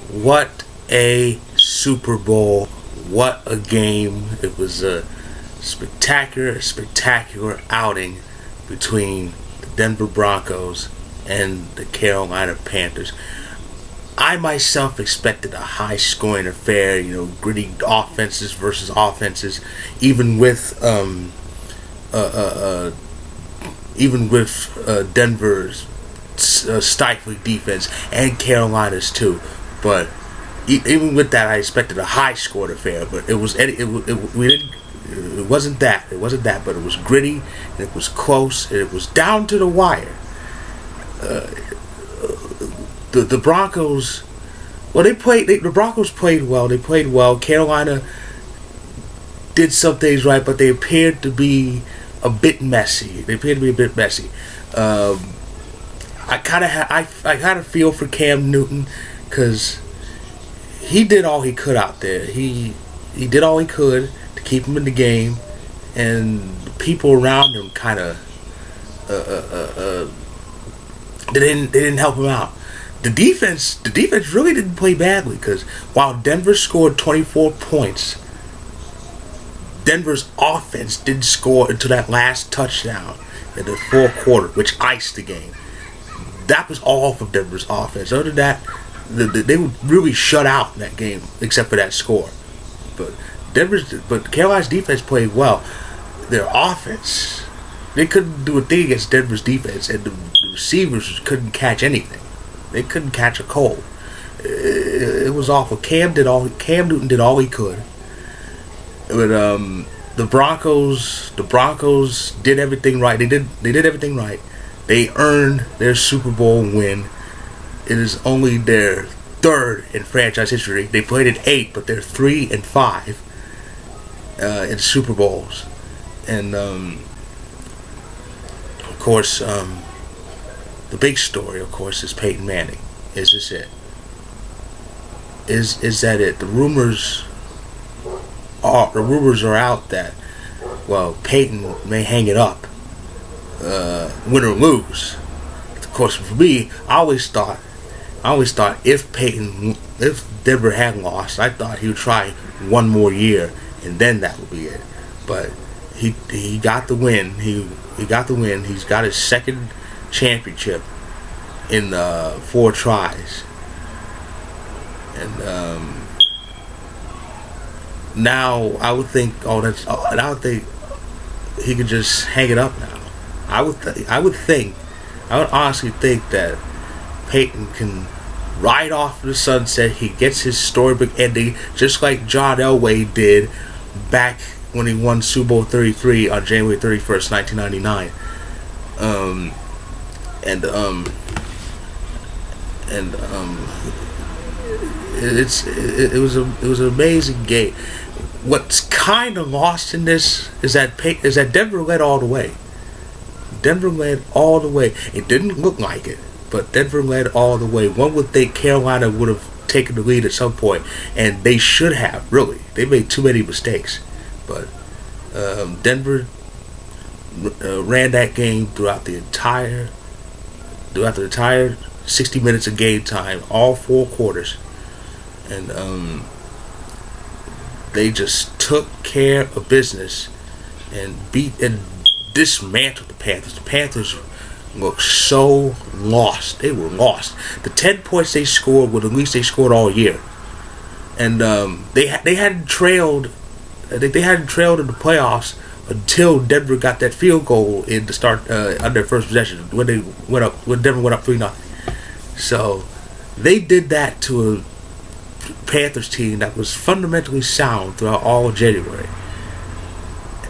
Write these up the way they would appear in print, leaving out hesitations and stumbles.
What a Super Bowl. What a game. It was a spectacular outing between the Denver Broncos and the Carolina Panthers. I myself expected a high-scoring affair, gritty offenses versus offenses, even with Denver's stifling defense and Carolina's too. But even with that, I expected a high-scored affair. But it wasn't that. It wasn't that. But it was gritty, and it was close, and it was down to the wire. The Broncos, the Broncos played well. They played well. Carolina did some things right, but they appeared to be a bit messy. I kind of feel for Cam Newton because he did all he could out there. He did all he could to keep him in the game, and the people around him kind of they didn't help him out. The defense really didn't play badly because while Denver scored 24 points, Denver's offense didn't score until that last touchdown in the fourth quarter, which iced the game. That was all from Denver's offense. Other than that, they were really shut out in that game, except for that score. But Carolina's defense played well. Their offense, they couldn't do a thing against Denver's defense, and the receivers couldn't catch anything. They couldn't catch a cold. It was awful. Cam Newton did all he could. But the Broncos did everything right. They did everything right. They earned their Super Bowl win. It is only their third in franchise history. They played in 8, but they're 3-5 in Super Bowls. And of course, the big story, of course, is Peyton Manning. Is this it? Is that it? The rumors are out that, well, Peyton may hang it up, win or lose. Of course, for me, I always thought if Denver had lost, I thought he would try one more year and then that would be it. But he got the win. He got the win. He's got his second championship in 4 tries, and now I would think, he could just hang it up now. I would honestly think that Peyton can ride off the sunset. He gets his storybook ending, just like John Elway did back when he won Super Bowl 33 on January 31st, 1999. It was an amazing game. What's kind of lost in this is that Denver led all the way. Denver led all the way. It didn't look like it, but Denver led all the way. One would think Carolina would have taken the lead at some point, and they should have. Really, they made too many mistakes, but Denver ran that game throughout the entire 60 minutes of game time, all 4 quarters, and they just took care of business and beat and dismantled the Panthers. The Panthers looked so lost. They were lost. The 10 points they scored were the least they scored all year, and they hadn't trailed. They hadn't trailed in the playoffs until Denver got that field goal in the start on their first possession when Denver went up 3-0. So they did that to a Panthers team that was fundamentally sound throughout all of January.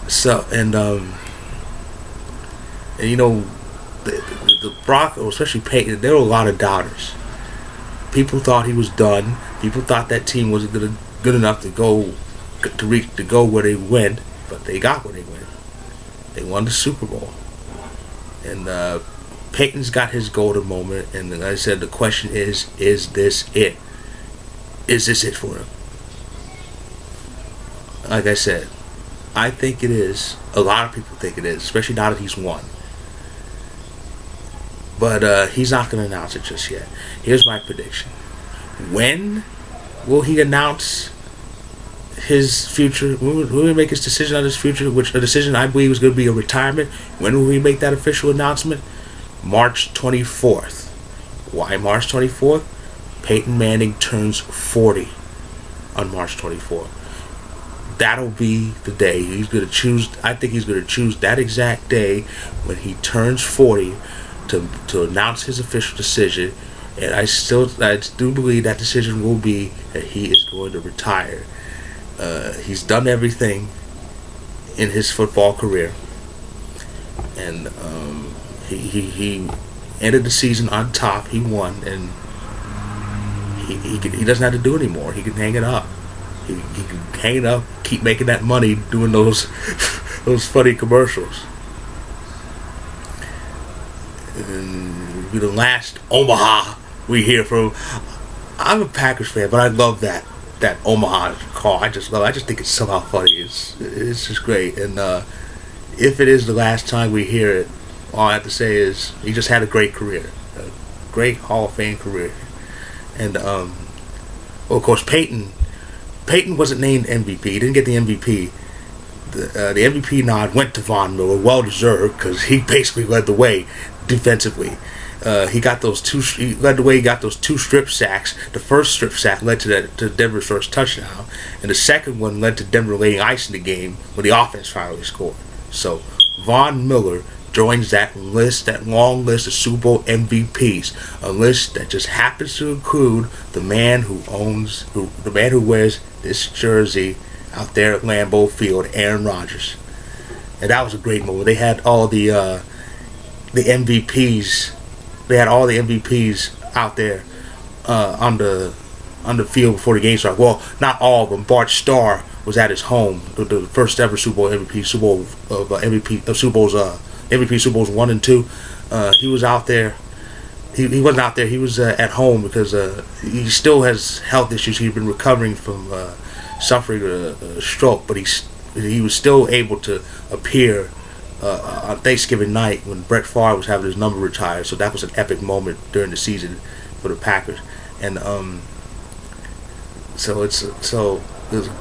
So the Broncos, especially Peyton, there were a lot of doubters. People thought he was done. People thought that team wasn't good enough to go where they went, but they got where they went. They won the Super Bowl, and Peyton's got his golden moment. And like I said, the question is this it? Is this it for him? Like I said, I think it is. A lot of people think it is, especially now that he's won. But he's not going to announce it just yet. Here's my prediction. When will he announce his future? Will he make his decision on his future, which a decision I believe is going to be a retirement? When will he make that official announcement? March 24th. Why March 24th? Peyton Manning turns 40 on March 24th. That'll be the day he's going to choose. I think he's going to choose that exact day when he turns 40 to announce his official decision. And I do believe that decision will be that he is going to retire. He's done everything in his football career, and he ended the season on top. He won, and he doesn't have to do it anymore. He can hang it up. He can hang it up, keep making that money doing those funny commercials. And be the last Omaha we hear from. I'm a Packers fan, but I love that Omaha call. I just think it's somehow funny. It's just great. And if it is the last time we hear it, all I have to say is he just had a great career, a great Hall of Fame career. And well, of course, Peyton wasn't named MVP. He didn't get the MVP. The MVP nod went to Von Miller, well deserved, because he basically led the way defensively. He got those two. He led the way. He got those 2 strip sacks. The first strip sack led to Denver's first touchdown, and the second one led to Denver laying ice in the game when the offense finally scored. So Von Miller joins that list, that long list of Super Bowl MVPs, a list that just happens to include the man who wears this jersey out there at Lambeau Field, Aaron Rodgers. And that was a great moment. They had all the MVPs. They had all the MVPs out there on the field before the game started. Well, not all of them. Bart Starr was at his home, the first ever Super Bowl MVP, MVP Super Bowls 1 and 2. He was out there. He wasn't out there. He was at home because he still has health issues. He'd been recovering from suffering a stroke, but he was still able to appear on Thanksgiving night when Brett Favre was having his number retired. So that was an epic moment during the season for the Packers. And so it was a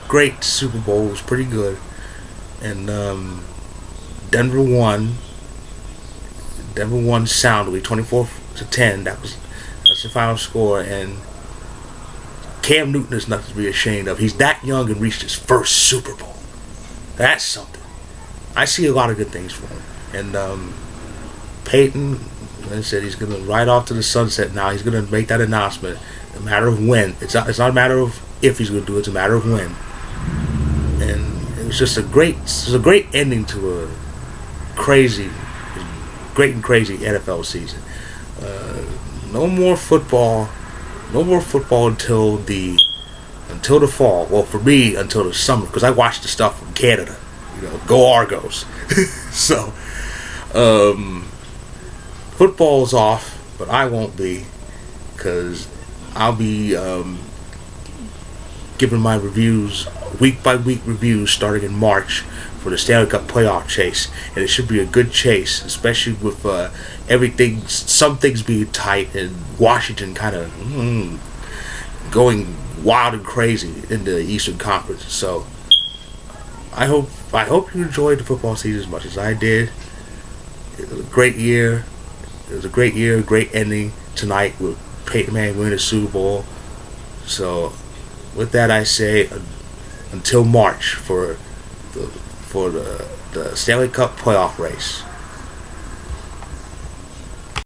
great Super Bowl. It was pretty good. And Denver won soundly, 24-10. That's the final score. And Cam Newton is nothing to be ashamed of. He's that young and reached his first Super Bowl. That's something. I see a lot of good things for him. And Peyton, like I said, he's going to ride off to the sunset now. He's going to make that announcement. A matter of when. It's not a matter of if he's going to do it. It's a matter of when. And it was just a great ending to a great and crazy NFL season. No more football until the fall. Well, for me, until the summer, because I watched the stuff from Canada. Go Argos. So, football's off, but I won't be, because I'll be giving my reviews, week by week reviews, starting in March for the Stanley Cup playoff chase, and it should be a good chase, especially with some things being tight and Washington kind of going wild and crazy in the Eastern Conference. So I hope you enjoyed the football season as much as I did. It was a great year. Great ending tonight with Peyton Manning winning the Super Bowl. So with that, I say until March for the Stanley Cup playoff race.